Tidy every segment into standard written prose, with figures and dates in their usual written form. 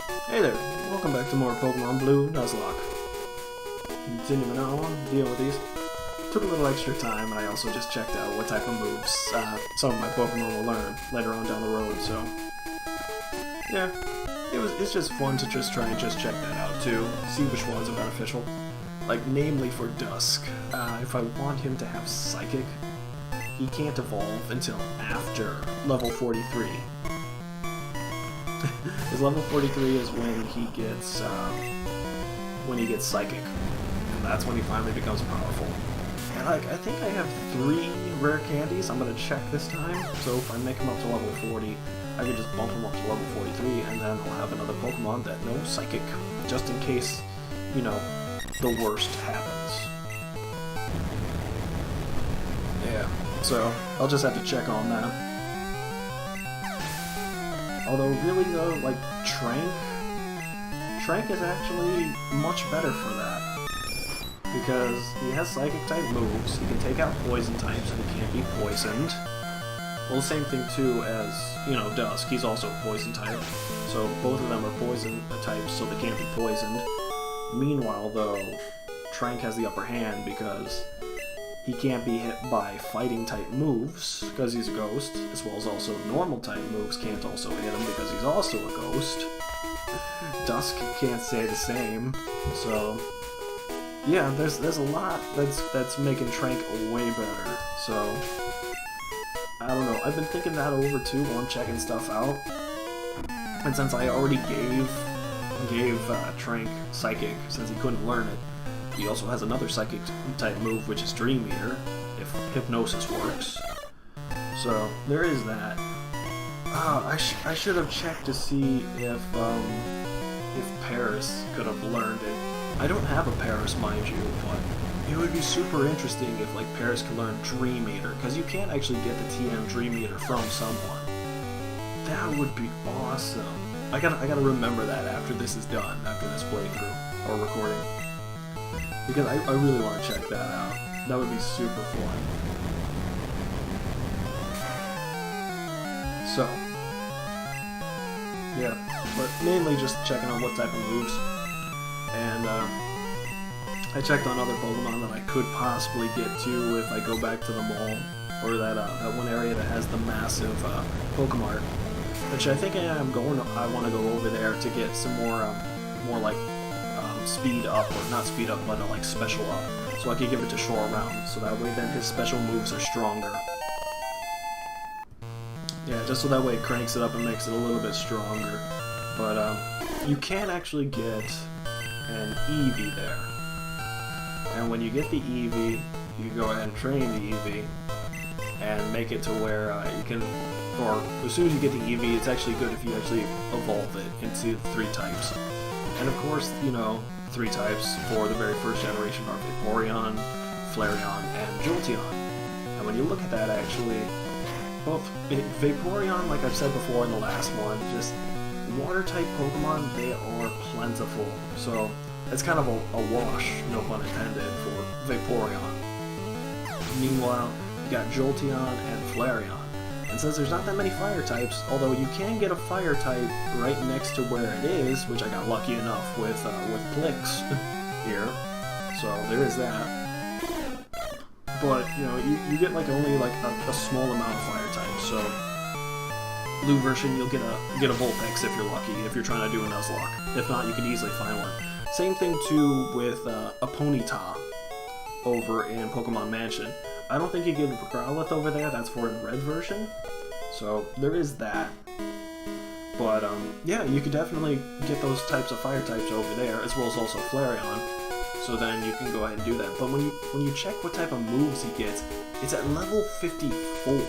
Hey there, welcome back to more Pokemon Blue Nuzlocke. Continuing on, dealing with these. Took a little extra time, and I also just checked out what type of moves some of my Pokemon will learn later on down the road, so... yeah, it's just fun to just try and just check that out too, see which ones are beneficial. Like, namely for Dusk, if I want him to have Psychic, he can't evolve until after level 43. His level 43 is when he gets Psychic, and that's when he finally becomes powerful. And like, I think I have 3 rare candies. I'm gonna check this time. So if I make him up to level 40, I can just bump him up to level 43, and then I'll have another Pokemon that knows Psychic, just in case, you know, the worst happens. Yeah. So I'll just have to check on that. Although, really though, like, Trank is actually much better for that. Because he has Psychic-type moves, he can take out Poison types and he can't be poisoned. Well, the same thing too as, you know, Dusk, he's also Poison-type. So both of them are Poison types, so they can't be poisoned. Meanwhile, though, Trank has the upper hand because he can't be hit by Fighting-type moves, because he's a ghost, as well as also Normal-type moves can't also hit him because he's also a ghost. Dusk can't say the same, so... yeah, there's a lot that's making Trank way better, so... I don't know, I've been thinking that over too while I'm checking stuff out. And since I already gave Trank Psychic, since he couldn't learn it, he also has another Psychic-type move, which is Dream Eater, if Hypnosis works. So, there is that. I should have checked to see if Paris could have learned it. I don't have a Paris, mind you, but it would be super interesting if, like, Paris could learn Dream Eater, because you can't actually get the TM Dream Eater from someone. That would be awesome. I gotta remember that after this is done, after this playthrough, or recording. Because I really want to check that out. That would be super fun. So, yeah, but mainly just checking on what type of moves. And I checked on other Pokemon that I could possibly get to if I go back to the mall, or that one area that has the massive Pokemart, which I think I want to go over there to get some more like speed up, or not speed up, but like special up, so I could give it to Shore Round, so that way then his special moves are stronger. Yeah, just so that way it cranks it up and makes it a little bit stronger. But you can actually get an Eevee there, and when you get the Eevee, you go ahead and train the Eevee and make it to where you can, or as soon as you get the Eevee, it's actually good if you actually evolve it into 3 types. And of course, you know, 3 types for the very first generation are Vaporeon, Flareon, and Jolteon. And when you look at that, actually, both Vaporeon, like I've said before in the last one, just water-type Pokemon, they are plentiful. So it's kind of a wash, no pun intended, for Vaporeon. Meanwhile, you got Jolteon and Flareon. And since there's not that many fire types, although you can get a fire type right next to where it is, which I got lucky enough with Plix here, so there is that. But you know, you get like only like a small amount of fire types. So blue version, you'll get a Vulpix if you're lucky, if you're trying to do a Nuzlocke. If not, you can easily find one. Same thing too with a Ponyta over in Pokemon Mansion. I don't think you get a Growlithe over there, that's for in red version, so there is that. But yeah, you could definitely get those types of fire types over there, as well as also Flareon, so then you can go ahead and do that. But when you check what type of moves he gets, it's at level 54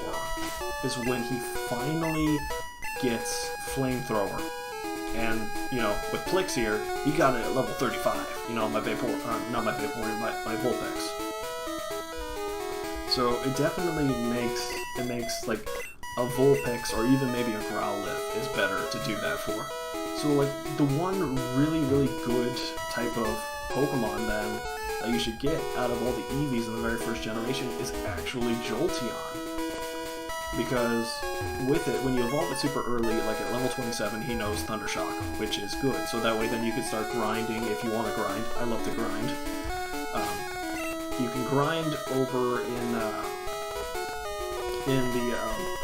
is when he finally gets Flamethrower. And, you know, with Plix here, he got it at level 35, you know, my Vulpix. So it definitely makes like a Vulpix or even maybe a Growlithe is better to do that for. So like the one really good type of Pokemon then that you should get out of all the Eevees in the very first generation is actually Jolteon. because with it, when you evolve it super early, like at level 27, he knows Thunder Shock, which is good. So that way then you can start grinding if you want to grind. I love to grind. You can grind over in the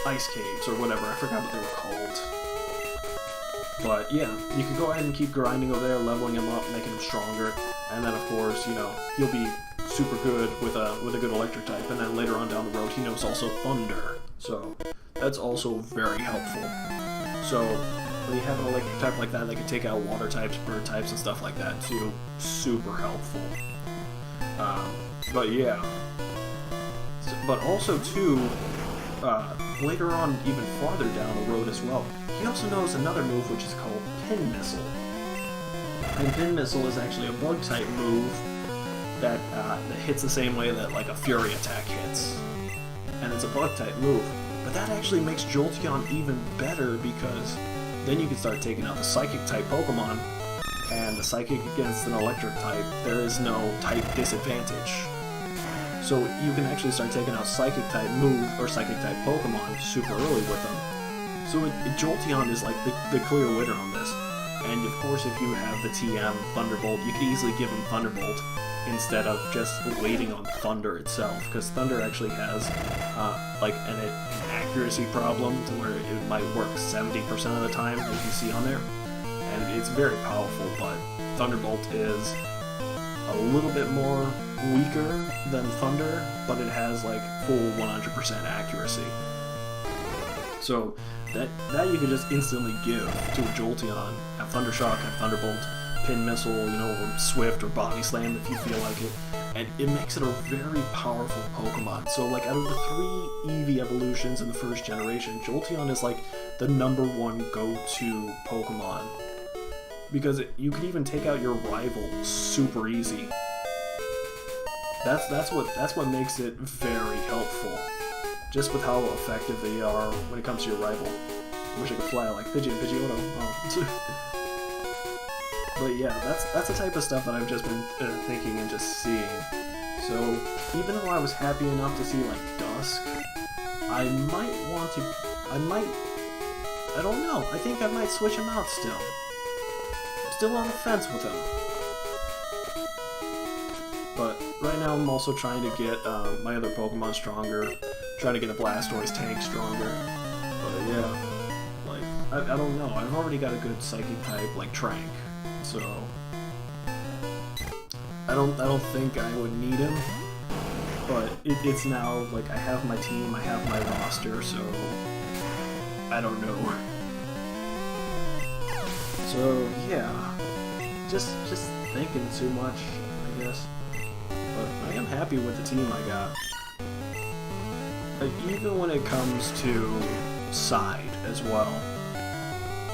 ice caves or whatever. I forgot what they were called. But yeah, you can go ahead and keep grinding over there, leveling him up, making him stronger, and then of course, you know, he'll be super good with a good electric type, and then later on down the road he knows also Thunder. So that's also very helpful. So when you have an electric type like that, they can take out water types, bird types, and stuff like that too. Super helpful. But yeah. But also too, later on, even farther down the road as well, he also knows another move which is called Pin Missile. And Pin Missile is actually a bug type move that hits the same way that like a Fury attack hits. And it's a bug type move. But that actually makes Jolteon even better because then you can start taking out the Psychic type Pokemon, and the Psychic against an Electric type, there is no type disadvantage. So you can actually start taking out Psychic type moves or Psychic type Pokemon super early with them. So Jolteon is like the clear winner on this. And of course, if you have the TM Thunderbolt, you can easily give him Thunderbolt instead of just waiting on Thunder itself, because Thunder actually has like an accuracy problem to where it might work 70% of the time, as you see on there. And it's very powerful, but Thunderbolt is a little bit more weaker than Thunder, but it has like full 100% accuracy. So that you can just instantly give to a Jolteon. Have Thunder Shock, have Thunderbolt, Pin Missile, you know, or Swift or Body Slam if you feel like it, and it makes it a very powerful Pokemon. So like out of the 3 Eevee evolutions in the first generation, Jolteon is like the #1 go-to Pokemon. Because you can even take out your rival super easy. That's what makes it very helpful. Just with how effective they are when it comes to your rival. I wish I could fly like Pidgeotto. Oh. But yeah, that's the type of stuff that I've just been thinking and just seeing. So even though I was happy enough to see like Dusk, I don't know. I think I might switch him out still. Still on the fence with him. But right now I'm also trying to get my other Pokemon stronger, trying to get a Blastoise tank stronger. But yeah, like I don't know. I've already got a good Psychic type like Trank, so I don't think I would need him. But it's now like I have my team, I have my roster, so I don't know. So yeah, just thinking too much, I guess. But I am happy with the team I got. Like even when it comes to side as well.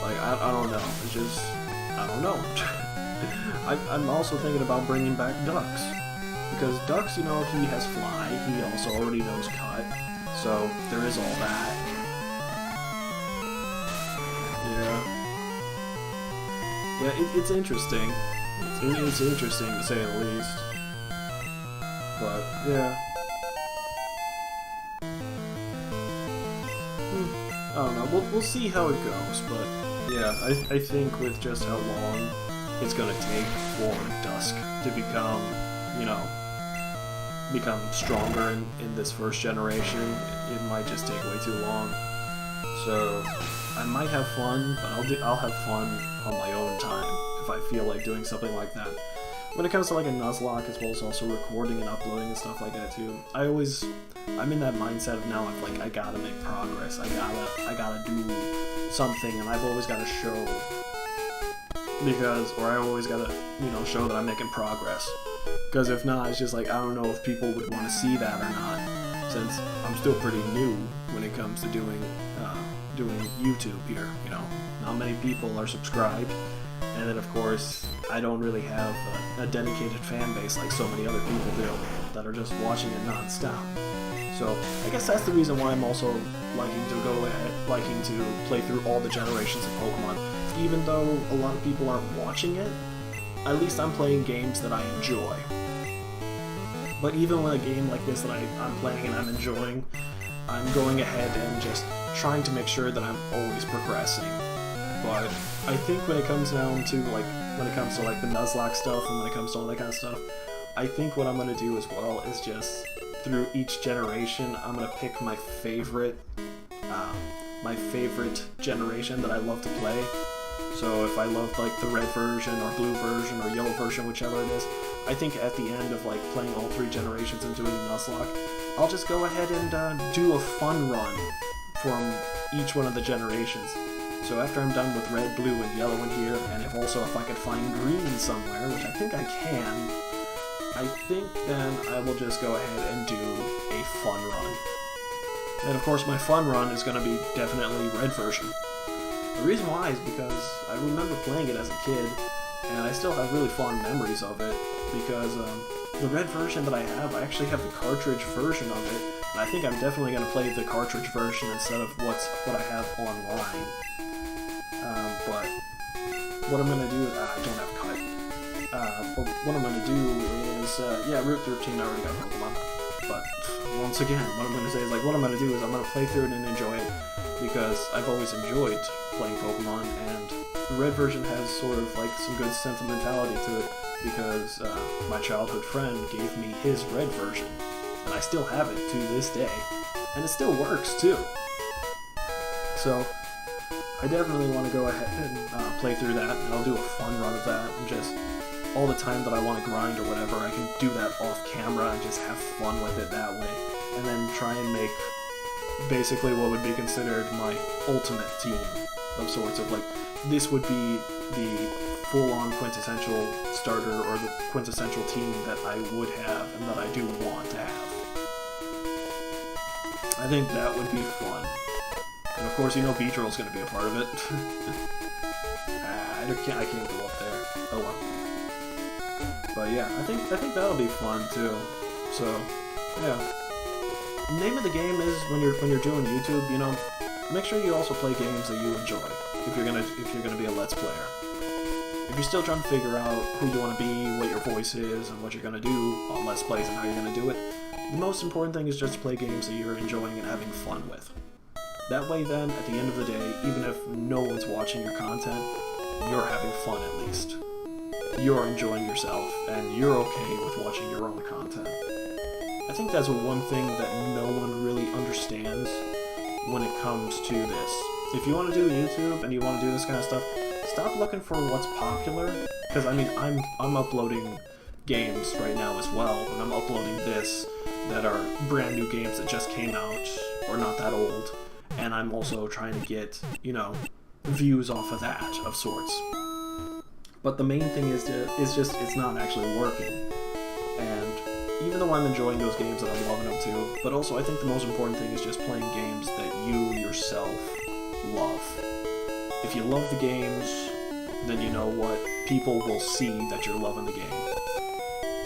Like I don't know. It's just I don't know. I'm also thinking about bringing back Ducks, because Ducks, you know, he has Fly. He also already knows Cut, so there is all that. Yeah, it's interesting. It's interesting to say the least. But yeah, I don't know. We'll see how it goes. But yeah, I think with just how long it's gonna take for Dusk to become, you know, stronger in this first generation, it might just take way too long. So I might have fun, but I'll have fun on my own time if I feel like doing something like that. When it comes to like a Nuzlocke, as well as also recording and uploading and stuff like that too, I'm in that mindset of now I'm like I gotta make progress. I gotta do something, and I've always gotta show I always gotta, you know, show that I'm making progress. Because if not, it's just like I don't know if people would want to see that or not, since I'm still pretty new when it comes to doing YouTube here. You know, not many people are subscribed, and then of course I don't really have a dedicated fan base like so many other people do that are just watching it non-stop. So I guess that's the reason why I'm also liking to play through all the generations of Pokemon. Even though a lot of people aren't watching it, at least I'm playing games that I enjoy. But even with a game like this that I'm playing and I'm enjoying, I'm going ahead and just trying to make sure that I'm always progressing. But I think when it comes down to like the Nuzlocke stuff and when it comes to all that kind of stuff, I think what I'm gonna do as well is just through each generation, I'm gonna pick my favorite generation that I love to play. So if I love like the red version or blue version or yellow version, whichever it is, I think at the end of like playing all 3 generations and doing Nuzlocke, I'll just go ahead and do a fun run from each one of the generations. So after I'm done with red, blue, and yellow in here, and if I could find green somewhere, which I think I can, I think then I will just go ahead and do a fun run. And of course my fun run is going to be definitely red version. The reason why is because I remember playing it as a kid, and I still have really fond memories of it, because the red version that I actually have the cartridge version of it, and I think I'm definitely going to play the cartridge version instead of what I have online. But what I'm going to do is, I don't have cut. But what I'm going to do is, yeah, Route 13 I already got Pokemon. But once again, what I'm going to say is, like, what I'm going to do is I'm going to play through it and enjoy it, because I've always enjoyed playing Pokemon, and the red version has sort of like some good sentimentality to it, because my childhood friend gave me his red version, and I still have it to this day, and it still works too. So I definitely want to go ahead and play through that, and I'll do a fun run of that, and just all the time that I want to grind or whatever, I can do that off camera and just have fun with it that way, and then try and make basically what would be considered my ultimate team of sorts of like, this would be the full-on quintessential starter or the quintessential team that I would have and that I do want to have. I think that would be fun. And of course, you know, Beedrill's going to be a part of it. I can't go up there. Oh well. But yeah, I think that'll be fun too. So yeah. The name of the game is when you're doing YouTube, you know, make sure you also play games that you enjoy. If you're gonna be a Let's Player. If you're still trying to figure out who you want to be, what your voice is, and what you're gonna do on Let's Plays and how you're gonna do it, the most important thing is just to play games that you're enjoying and having fun with. That way then, at the end of the day, even if no one's watching your content, you're having fun at least. You're enjoying yourself, and you're okay with watching your own content. I think that's one thing that no one really understands when it comes to this. If you want to do YouTube and you want to do this kind of stuff, stop looking for what's popular, because I mean, I'm uploading games right now as well, and I'm uploading this that are brand new games that just came out, or not that old, and I'm also trying to get, you know, views off of that, of sorts. But the main thing is just, it's not actually working. And even though I'm enjoying those games that I'm loving them too, but also I think the most important thing is just playing games that you yourself love. If you love the games, then you know what, people will see that you're loving the game.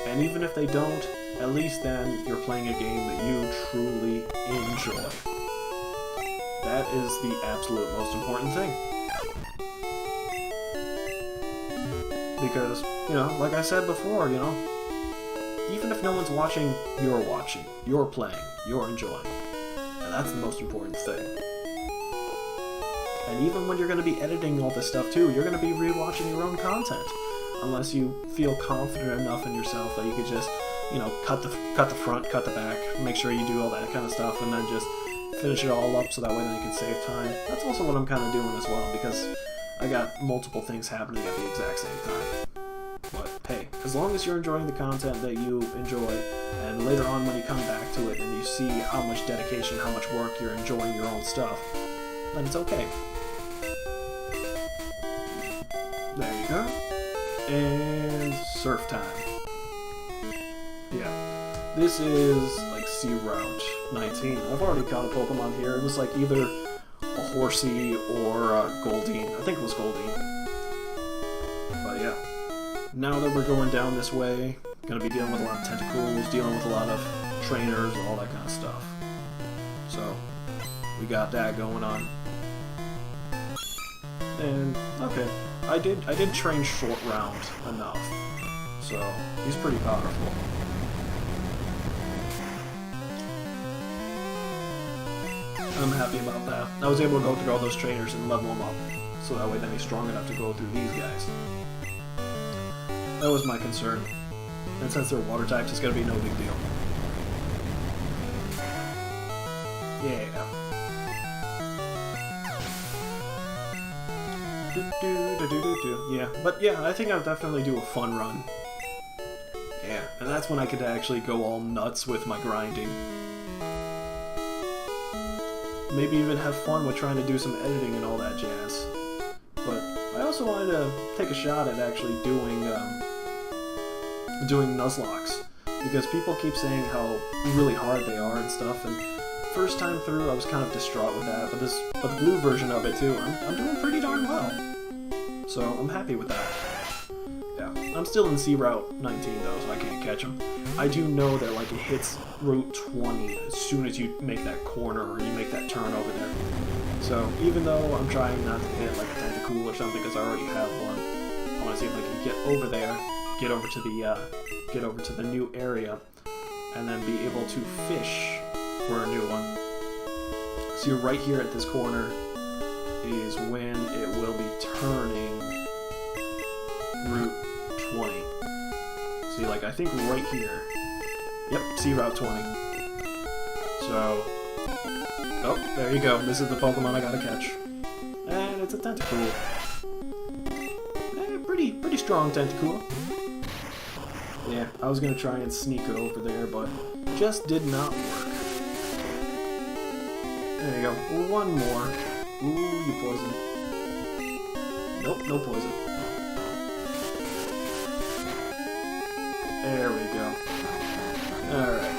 And even if they don't, at least then you're playing a game that you truly enjoy. That is the absolute most important thing. Because, you know, like I said before, you know, even if no one's watching, you're playing, you're enjoying. And that's the most important thing. And even when you're going to be editing all this stuff too, you're going to be rewatching your own content. Unless you feel confident enough in yourself that you could just, you know, cut the front, cut the back, make sure you do all that kind of stuff, and then just finish it all up so that way then you can save time. That's also what I'm kind of doing as well, because I got multiple things happening at the exact same time. But hey, as long as you're enjoying the content that you enjoy, and later on when you come back to it and you see how much dedication, how much work you're enjoying your own stuff, then it's okay. There you go. And surf time. Yeah. This is like Sea Route 19. I've already got a Pokemon here. It was like either a Horsey or a Goldeen. I think it was Goldeen. But yeah. Now that we're going down this way, gonna be dealing with a lot of tentacles, dealing with a lot of trainers, all that kind of stuff. So, we got that going on. And, okay. I did train short round enough. So, he's pretty powerful. I'm happy about that. I was able to go through all those trainers and level them up, so that way then he's strong enough to go through these guys. That was my concern. And since they're water types, it's gonna be no big deal. Yeah. Yeah, but yeah, I think I'll definitely do a fun run. Yeah, and that's when I could actually go all nuts with my grinding. Maybe even have fun with trying to do some editing and all that jazz. But I also wanted to take a shot at actually doing Nuzlocks, because people keep saying how really hard they are and stuff, and first time through I was kind of distraught with that, but the blue version of it too, I'm doing pretty darn well. So I'm happy with that. Yeah, I'm still in Sea Route 19 though, so I can't catch them. I do know that like it hits Route 20 as soon as you make that corner or you make that turn over there. So even though I'm trying not to hit like a tentacool or something because I already have one, I want to see if I can get over there, get over to the new area, and then be able to fish for a new one. See, right here at this corner is when it will be turning Route 20. See, like, I think right here. Yep, see Route 20. So, oh, there you go. This is the Pokemon I gotta catch. And it's a Tentacool. Pretty strong Tentacool. Yeah, I was gonna try and sneak it over there, but just did not work. There you go. One more. Ooh, you poison. Nope, no poison. There we go. Alright.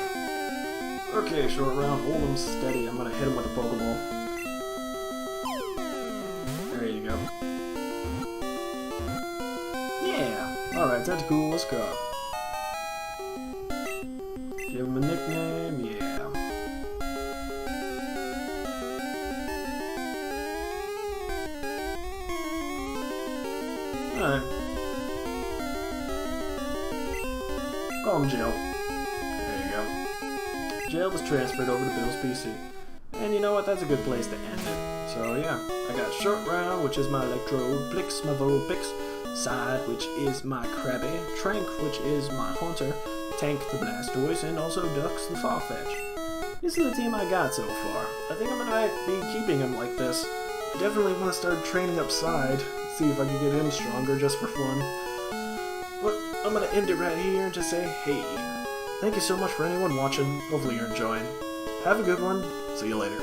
Okay, short round. Hold him steady. I'm gonna hit him with a Pokeball. There you go. Yeah. Alright, Tentacool, let's go. Give him a nickname. Yeah. Alright. Call him Jail. There you go. Jail was transferred over to Bill's PC. And you know what? That's a good place to end it. So yeah, I got Short Round, which is my Electrode, Blix, my Vulpix, Side, which is my Krabby, Trank, which is my Haunter, Tank, the Blastoise, and also Ducks, the Farfetch. This is the team I got so far. I think I'm gonna be keeping him like this. I definitely want to start training up Side, see if I can get him stronger just for fun. But I'm gonna end it right here and just say, hey, thank you so much for anyone watching. Hopefully you're enjoying. Have a good one. See you later.